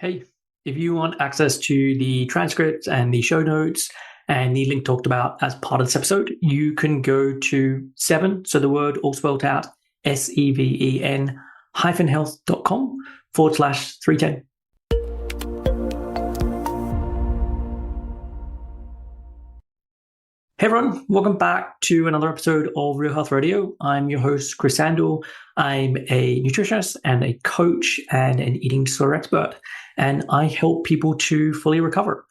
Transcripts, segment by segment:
Hey, if you want access to the transcripts and the show notes and the link talked about as part of this episode, you can go to seven, so the word all spelled out, SEVEN health.com/310. Hey everyone, welcome back to another episode of Real Health Radio. I'm your host, Chris Sandel. I'm a nutritionist and a coach and an eating disorder expert, and I help people to fully recover.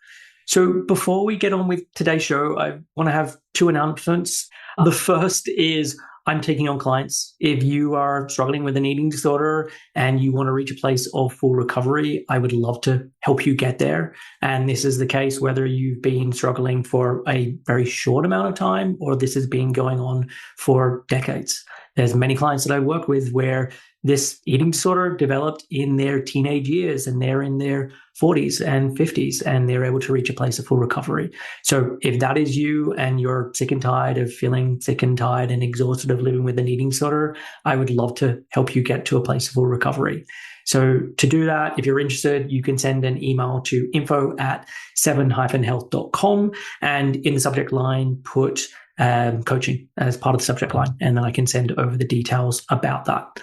So before we get on with today's show, I want to have two announcements. The first is I'm taking on clients. If you are struggling with an eating disorder and you want to reach a place of full recovery, I would love to help you get there. And this is the case whether you've been struggling for a very short amount of time or this has been going on for decades. There's many clients that I work with where this eating disorder developed in their teenage years and they're in their 40s and 50s and they're able to reach a place of full recovery. So if that is you and you're sick and tired of feeling sick and tired and exhausted of living with an eating disorder, I would love to help you get to a place of full recovery. So to do that, if you're interested, you can send an email to info@7-health.com and in the subject line, put coaching as part of the subject line, and then I can send over the details about that.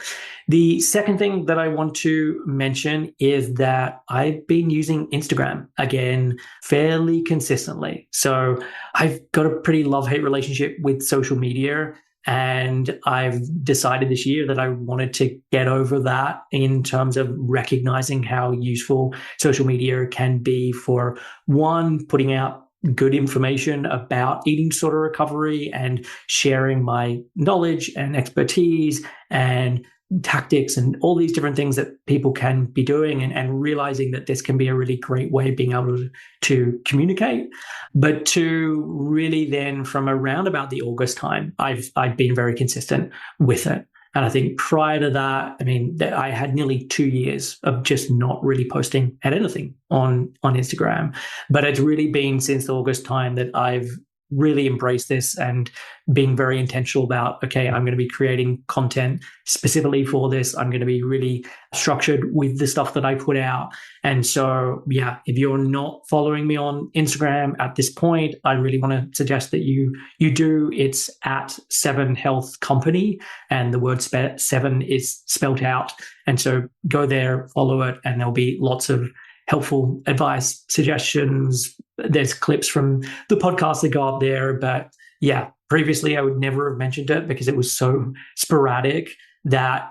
The second thing that I want to mention is that I've been using Instagram again fairly consistently. So I've got a pretty love-hate relationship with social media. And I've decided this year that I wanted to get over that in terms of recognizing how useful social media can be for, one, putting out good information about eating disorder recovery and sharing my knowledge and expertise and tactics and all these different things that people can be doing and realizing that this can be a really great way of being able to communicate. But to really then from around about the August time, I've been very consistent with it. And I think prior to that, I had nearly 2 years of just not really posting at anything on Instagram. But it's really been since the August time that I've really embraced this and being very intentional about, okay, I'm going to be creating content specifically for this. I'm going to be really structured with the stuff that I put out. And so, yeah, if you're not following me on Instagram at this point, I really want to suggest that you do. It's at 7 Health Company, and the word 7 is spelled out. And so go there, follow it, and there'll be lots of helpful advice, suggestions. There's clips from the podcast that go up there. But yeah, previously I would never have mentioned it because it was so sporadic that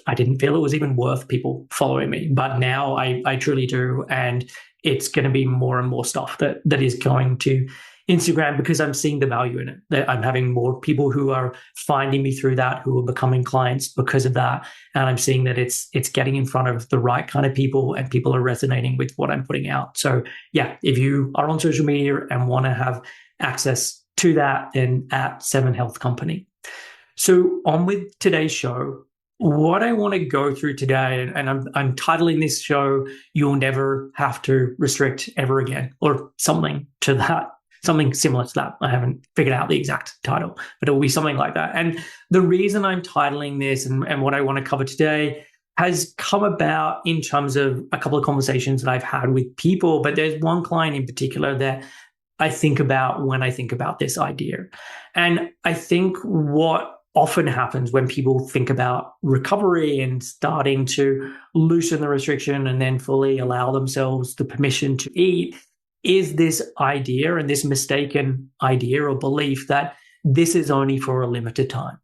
I didn't feel it was even worth people following me. But now I truly do. And it's going to be more and more stuff that is going to Instagram because I'm seeing the value in it. That I'm having more people who are finding me through that, who are becoming clients because of that. And I'm seeing that it's getting in front of the right kind of people and people are resonating with what I'm putting out. So yeah, if you are on social media and want to have access to that, then at 7 Health Company. So on with today's show, what I want to go through today, and I'm titling this show, "You'll Never Have to Restrict Ever Again," or something to that. Something similar to that. I haven't figured out the exact title, but it will be something like that. And the reason I'm titling this and what I want to cover today has come about in terms of a couple of conversations that I've had with people, but there's one client in particular that I think about when I think about this idea. And I think what often happens when people think about recovery and starting to loosen the restriction and then fully allow themselves the permission to eat is this idea and this mistaken idea or belief that this is only for a limited time.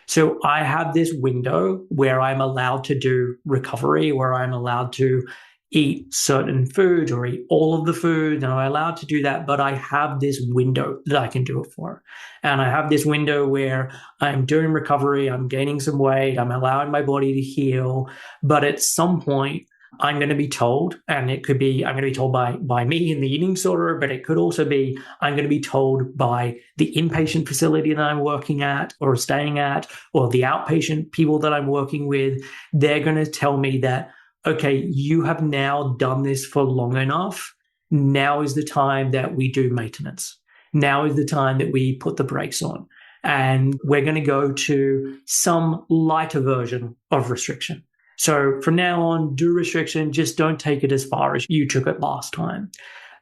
So I have this window where I'm allowed to do recovery, where I'm allowed to eat certain foods or eat all of the food, and I'm allowed to do that, but I have this window that I can do it for. And I have this window where I'm doing recovery, I'm gaining some weight, I'm allowing my body to heal, but at some point, I'm going to be told, and it could be I'm going to be told by me in the eating disorder, but it could also be I'm going to be told by the inpatient facility that I'm working at or staying at, or the outpatient people that I'm working with. They're going to tell me that, okay, you have now done this for long enough. Now is the time that we do maintenance. Now is the time that we put the brakes on. And we're going to go to some lighter version of restriction. So from now on, do restriction, just don't take it as far as you took it last time.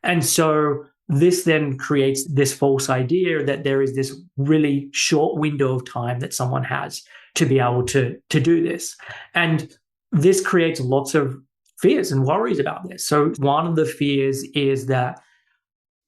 And so this then creates this false idea that there is this really short window of time that someone has to be able to do this. And this creates lots of fears and worries about this. So one of the fears is that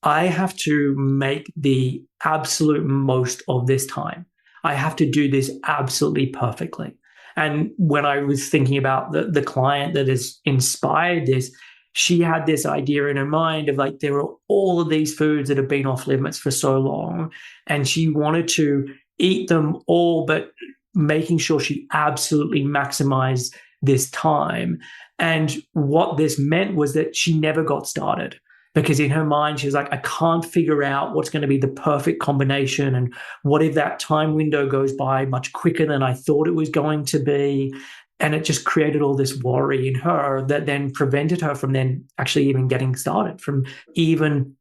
I have to make the absolute most of this time. I have to do this absolutely perfectly. And when I was thinking about the client that has inspired this, she had this idea in her mind of like, there are all of these foods that have been off limits for so long. And she wanted to eat them all, but making sure she absolutely maximized this time. And what this meant was that she never got started because in her mind, she was like, I can't figure out what's going to be the perfect combination. And what if that time window goes by much quicker than I thought it was going to be? And it just created all this worry in her that then prevented her from then actually even getting started, from even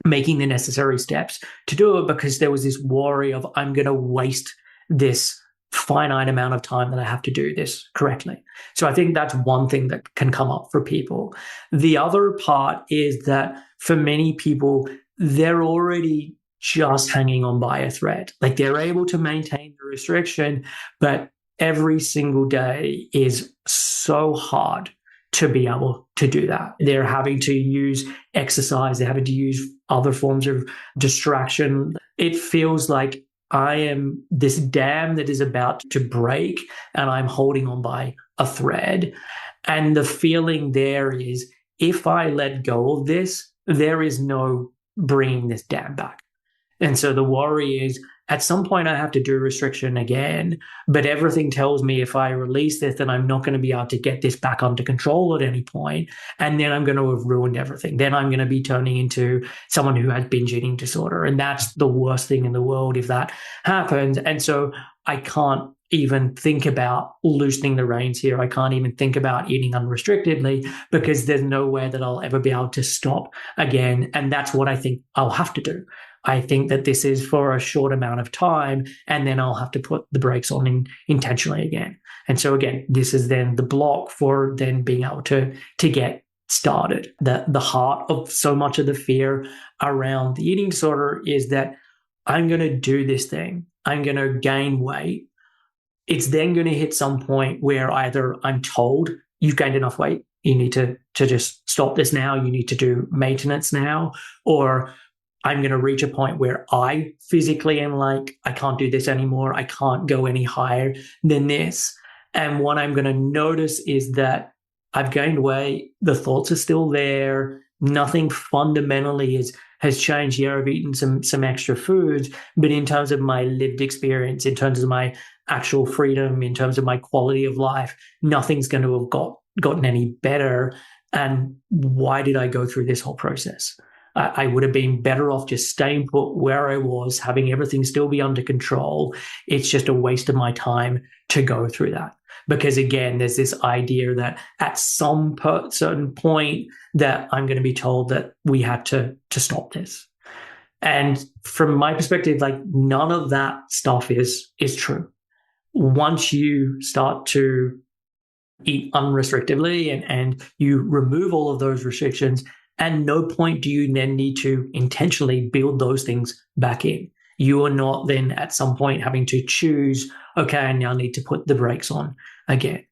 making the necessary steps to do it, because there was this worry of, I'm going to waste this finite amount of time that I have to do this correctly. So I think that's one thing that can come up for people. The other part is that for many people, they're already just hanging on by a thread. Like they're able to maintain the restriction, but every single day is so hard to be able to do that. They're having to use exercise, they're having to use other forms of distraction. It feels like I am this dam that is about to break and I'm holding on by a thread. And the feeling there is, if I let go of this, there is no bringing this dam back. And so the worry is, at some point I have to do restriction again, but everything tells me if I release this, then I'm not going to be able to get this back under control at any point. And then I'm going to have ruined everything. Then I'm going to be turning into someone who has binge eating disorder. And that's the worst thing in the world if that happens. And so I can't even think about loosening the reins here. I can't even think about eating unrestrictedly because there's no way that I'll ever be able to stop again. And that's what I think I'll have to do. I think that this is for a short amount of time, and then I'll have to put the brakes on intentionally again. And so again, this is then the block for then being able to get started. The heart of so much of the fear around the eating disorder is that I'm going to do this thing. I'm going to gain weight. It's then going to hit some point where either I'm told you've gained enough weight, you need to just stop this now, you need to do maintenance now, or I'm going to reach a point where I physically am like, I can't do this anymore. I can't go any higher than this. And what I'm going to notice is that I've gained weight. The thoughts are still there. Nothing fundamentally has changed. Yeah, I've eaten some extra foods, but in terms of my lived experience, in terms of my actual freedom, in terms of my quality of life, nothing's going to have gotten any better. And why did I go through this whole process? I would have been better off just staying put where I was, having everything still be under control. It's just a waste of my time to go through that. Because again, there's this idea that at some certain point that I'm going to be told that we had to stop this. And from my perspective, like none of that stuff is true. Once you start to eat unrestrictedly and you remove all of those restrictions, at no point do you then need to intentionally build those things back in. You are not then at some point having to choose, okay, I now need to put the brakes on again.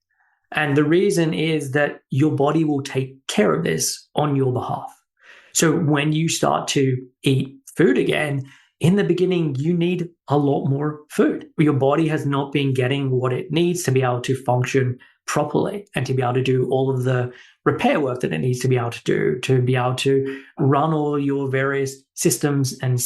And the reason is that your body will take care of this on your behalf. So when you start to eat food again, in the beginning, you need a lot more food. Your body has not been getting what it needs to be able to function properly and to be able to do all of the repair work that it needs to be able to be able to run all your various systems and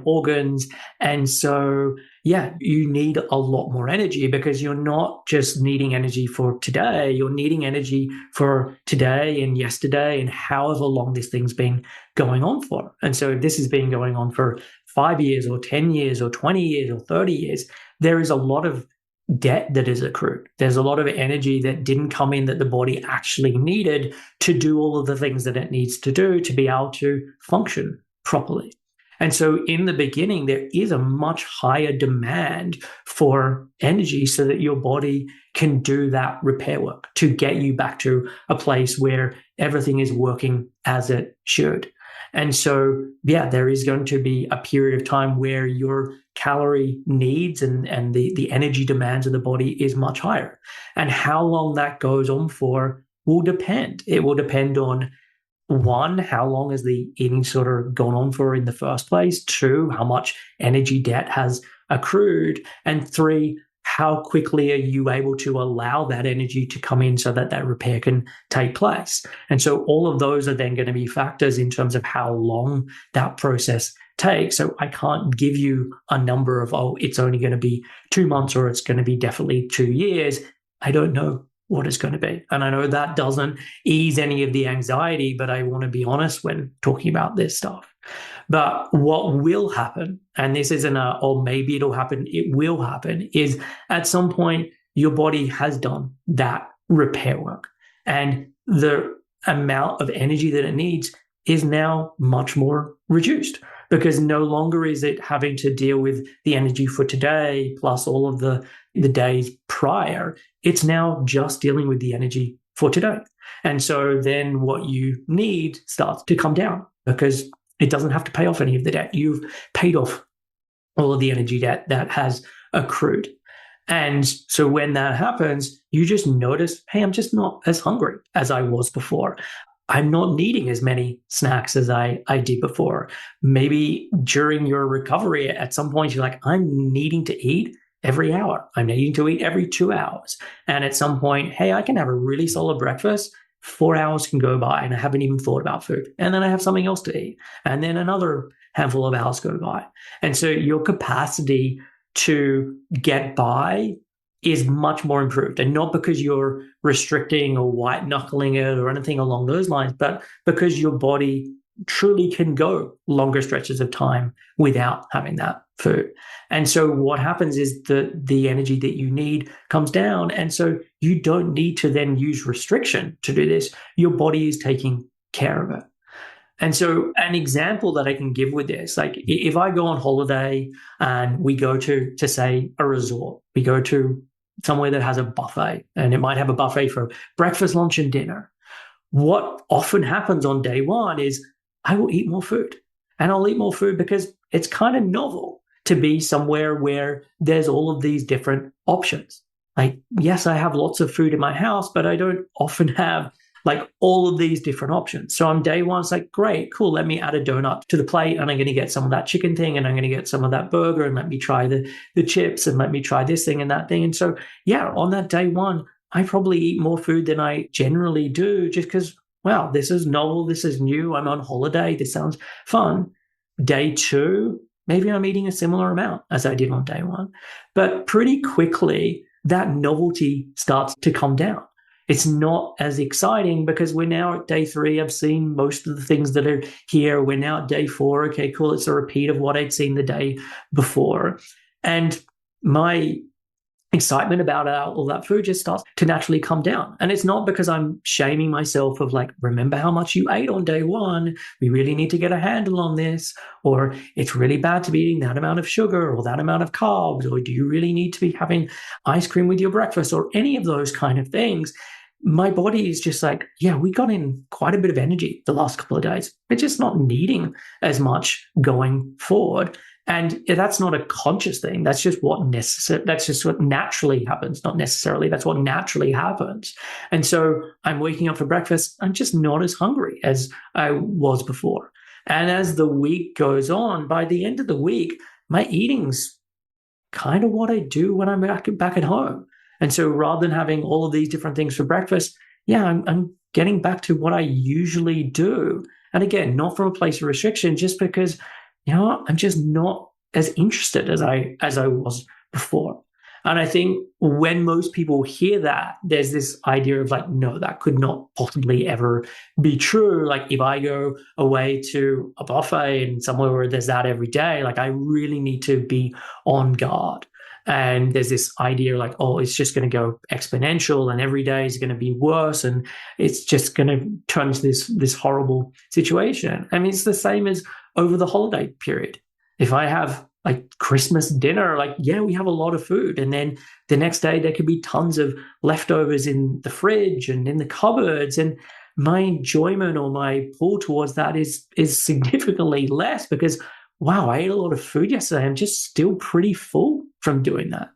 organs. And so, yeah, you need a lot more energy because you're not just needing energy for today, you're needing energy for today and yesterday and however long this thing's been going on for. And so if this has been going on for 5 years or 10 years or 20 years or 30 years, there is a lot of debt that is accrued. There's a lot of energy that didn't come in that the body actually needed to do all of the things that it needs to do to be able to function properly. And so in the beginning, there is a much higher demand for energy so that your body can do that repair work to get you back to a place where everything is working as it should. And so, yeah, there is going to be a period of time where your calorie needs and the energy demands of the body is much higher. And how long that goes on for will depend. It will depend on one, how long has the eating disorder gone on for in the first place? Two, how much energy debt has accrued? And three, how quickly are you able to allow that energy to come in so that that repair can take place? And so all of those are then going to be factors in terms of how long that process takes. So I can't give you a number of, oh, it's only going to be 2 months or it's going to be definitely 2 years. I don't know what it's going to be. And I know that doesn't ease any of the anxiety, but I want to be honest when talking about this stuff. But what will happen, and this isn't a, oh, maybe it'll happen, it will happen, is at some point your body has done that repair work. And the amount of energy that it needs is now much more reduced because no longer is it having to deal with the energy for today plus all of the days prior. It's now just dealing with the energy for today. And so then what you need starts to come down because it doesn't have to pay off any of the debt. You've paid off all of the energy debt that has accrued. And so when that happens, you just notice, hey, I'm just not as hungry as I was before. I'm not needing as many snacks as I did before. Maybe during your recovery, at some point, you're like, I'm needing to eat every hour. I'm needing to eat every 2 hours. And at some point, hey, I can have a really solid breakfast. 4 hours can go by and I haven't even thought about food. And then I have something else to eat. And then another handful of hours go by. And so your capacity to get by is much more improved. And not because you're restricting or white knuckling it or anything along those lines, but because your body truly can go longer stretches of time without having that food. And so what happens is that the energy that you need comes down. And so you don't need to then use restriction to do this. Your body is taking care of it. And so an example that I can give with this, like if I go on holiday and we go to say a resort, we go to somewhere that has a buffet and it might have a buffet for breakfast, lunch, and dinner. What often happens on day one is I will eat more food. And I'll eat more food because it's kind of novel to be somewhere where there's all of these different options. Like, yes, I have lots of food in my house, but I don't often have like all of these different options. So on day one, it's like, great, cool. Let me add a donut to the plate and I'm going to get some of that chicken thing and I'm going to get some of that burger and let me try the chips and let me try this thing and that thing. And so, yeah, on that day one, I probably eat more food than I generally do just because, wow, this is novel. This is new. I'm on holiday. This sounds fun. Day two, maybe I'm eating a similar amount as I did on day one. But pretty quickly, that novelty starts to come down. It's not as exciting because we're now at day three. I've seen most of the things that are here. We're now at day four. Okay, cool. It's a repeat of what I'd seen the day before. And my excitement about all that food just starts to naturally come down. And it's not because I'm shaming myself of like, remember how much you ate on day one. We really need to get a handle on this. Or it's really bad to be eating that amount of sugar or that amount of carbs. Or do you really need to be having ice cream with your breakfast or any of those kind of things? My body is just like, yeah, we got in quite a bit of energy the last couple of days. We're just not needing as much going forward. And that's not a conscious thing. That's just that's just what naturally happens. Not necessarily. That's what naturally happens. And so I'm waking up for breakfast. I'm just not as hungry as I was before. And as the week goes on, by the end of the week, my eating's kind of what I do when I'm back at home. And so rather than having all of these different things for breakfast, yeah, I'm getting back to what I usually do. And again, not from a place of restriction, just because, you know what, I'm just not as interested as I was before. And I think when most people hear that, there's this idea of like, no, that could not possibly ever be true. Like if I go away to a buffet and somewhere where there's that every day, like I really need to be on guard. And there's this idea like, oh, it's just going to go exponential and every day is going to be worse and it's just going to turn into this horrible situation. I mean, it's the same as over the holiday period. If I have like Christmas dinner, like, yeah, we have a lot of food. And then the next day there could be tons of leftovers in the fridge and in the cupboards. And my enjoyment or my pull towards that is significantly less because, wow, I ate a lot of food yesterday. I'm just still pretty full from doing that.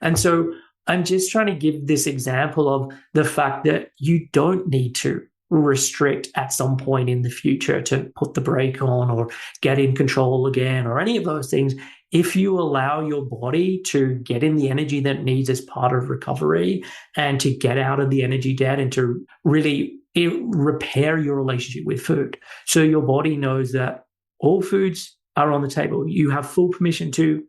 And so I'm just trying to give this example of the fact that you don't need to restrict at some point in the future to put the brake on or get in control again or any of those things. If you allow your body to get in the energy that it needs as part of recovery and to get out of the energy debt and to really repair your relationship with food. So your body knows that all foods are on the table. You have full permission to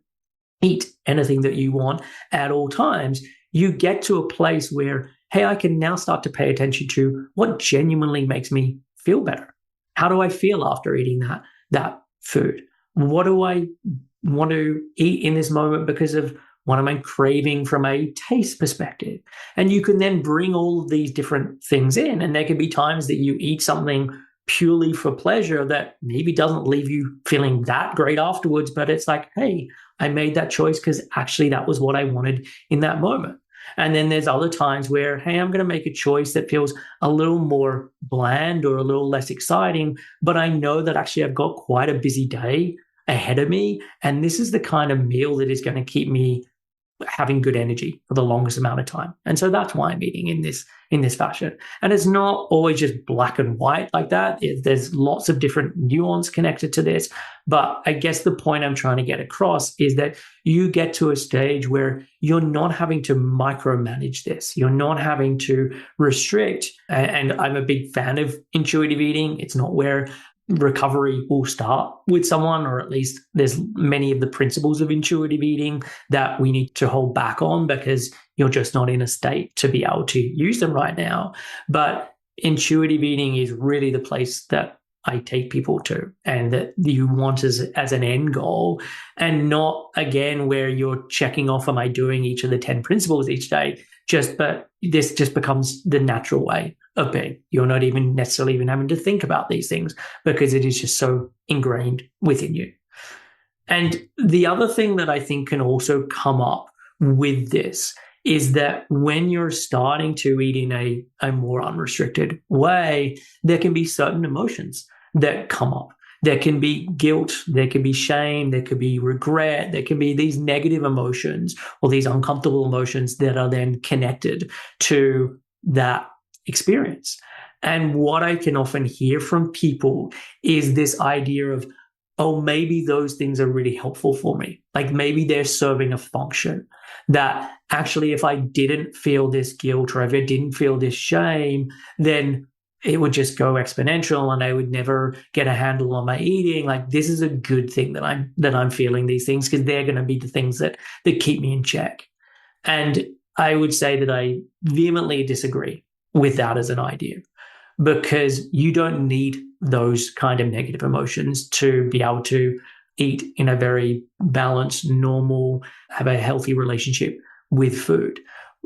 eat anything that you want at all times. You get to a place where, hey, I can now start to pay attention to what genuinely makes me feel better. How do I feel after eating that food? What do I want to eat in this moment because of what am I craving from a taste perspective? And you can then bring all of these different things in. And there can be times that you eat something purely for pleasure that maybe doesn't leave you feeling that great afterwards, but it's like, hey, I made that choice because actually that was what I wanted in that moment. And then there's other times where, hey, I'm going to make a choice that feels a little more bland or a little less exciting, but I know that actually I've got quite a busy day ahead of me. And this is the kind of meal that is going to keep me having good energy for the longest amount of time. And so that's why I'm eating in this fashion. And it's not always just black and white like that. There's lots of different nuance connected to this. But I guess the point I'm trying to get across is that you get to a stage where you're not having to micromanage this. You're not having to restrict. And I'm a big fan of intuitive eating. It's not where recovery will start with someone, or at least there's many of the principles of intuitive eating that we need to hold back on because you're just not in a state to be able to use them right now. But intuitive eating is really the place that I take people to and that you want as an end goal, and not again where you're checking off, am I doing each of the 10 principles each day? But this just becomes the natural way of being. You're not even necessarily even having to think about these things because it is just so ingrained within you. And the other thing that I think can also come up with this is that when you're starting to eat in a more unrestricted way, there can be certain emotions that come up. There can be guilt, there can be shame, there could be regret, there can be these negative emotions or these uncomfortable emotions that are then connected to that experience. And what I can often hear from people is this idea of, oh, maybe those things are really helpful for me. Like maybe they're serving a function that actually if I didn't feel this guilt or if I didn't feel this shame, then it would just go exponential and I would never get a handle on my eating. Like this is a good thing that I'm feeling these things because they're going to be the things that keep me in check. And I would say that I vehemently disagree with that as an idea, because you don't need those kind of negative emotions to be able to eat in a very balanced, normal, have a healthy relationship with food.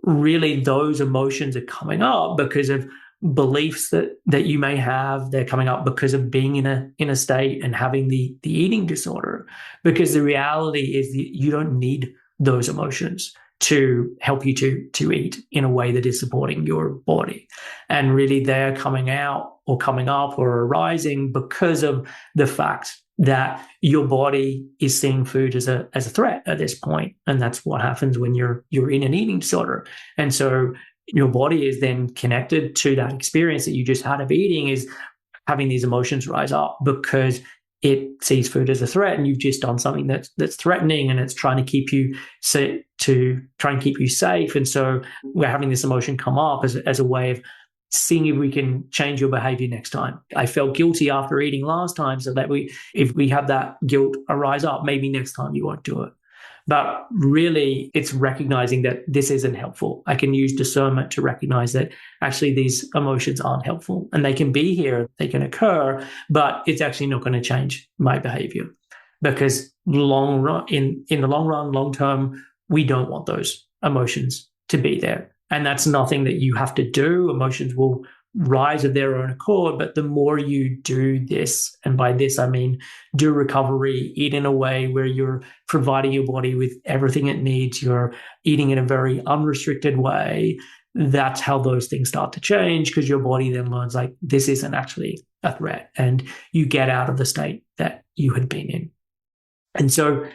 Really, those emotions are coming up because of beliefs that you may have. They're coming up because of being in a state and having the eating disorder. Because the reality is that you don't need those emotions to help you to eat in a way that is supporting your body. And really they're coming out or coming up or arising because of the fact that your body is seeing food as a threat at this point. And that's what happens when you're in an eating disorder. And so your body is then connected to that experience that you just had of eating, is having these emotions rise up because it sees food as a threat, and you've just done something that's threatening, and it's trying to keep you safe. And so we're having this emotion come up as a way of seeing if we can change your behavior next time. I felt guilty after eating last time, so that if we have that guilt arise up, maybe next time you won't do it. But really, it's recognizing that this isn't helpful. I can use discernment to recognize that actually these emotions aren't helpful, and they can be here, they can occur, but it's actually not going to change my behavior, because in the long run, long term, we don't want those emotions to be there. And that's nothing that you have to do. Emotions will rise of their own accord, but the more you do this, and by this I mean do recovery, eat in a way where you're providing your body with everything it needs, you're eating in a very unrestricted way, that's how those things start to change, because your body then learns like this isn't actually a threat, and you get out of the state that you had been in. And so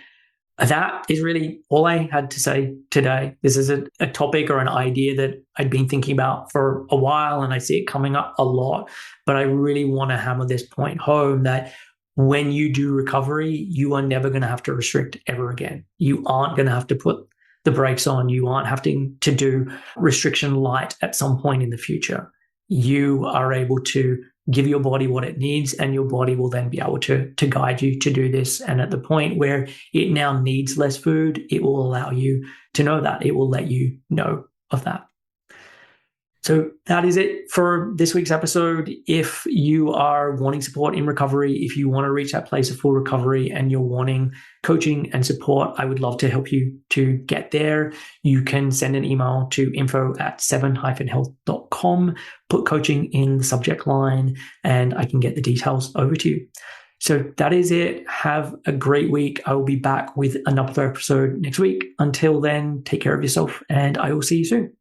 that is really all I had to say today. This is a topic or an idea that I'd been thinking about for a while, and I see it coming up a lot. But I really want to hammer this point home that when you do recovery, you are never going to have to restrict ever again. You aren't going to have to put the brakes on. You aren't having to do restriction light at some point in the future. You are able to give your body what it needs, and your body will then be able to guide you to do this. And at the point where it now needs less food, it will allow you to know that. It will let you know of that. So that is it for this week's episode. If you are wanting support in recovery, if you want to reach that place of full recovery and you're wanting coaching and support, I would love to help you to get there. You can send an email to info@7-health.com, put coaching in the subject line, and I can get the details over to you. So that is it. Have a great week. I will be back with another episode next week. Until then, take care of yourself, and I will see you soon.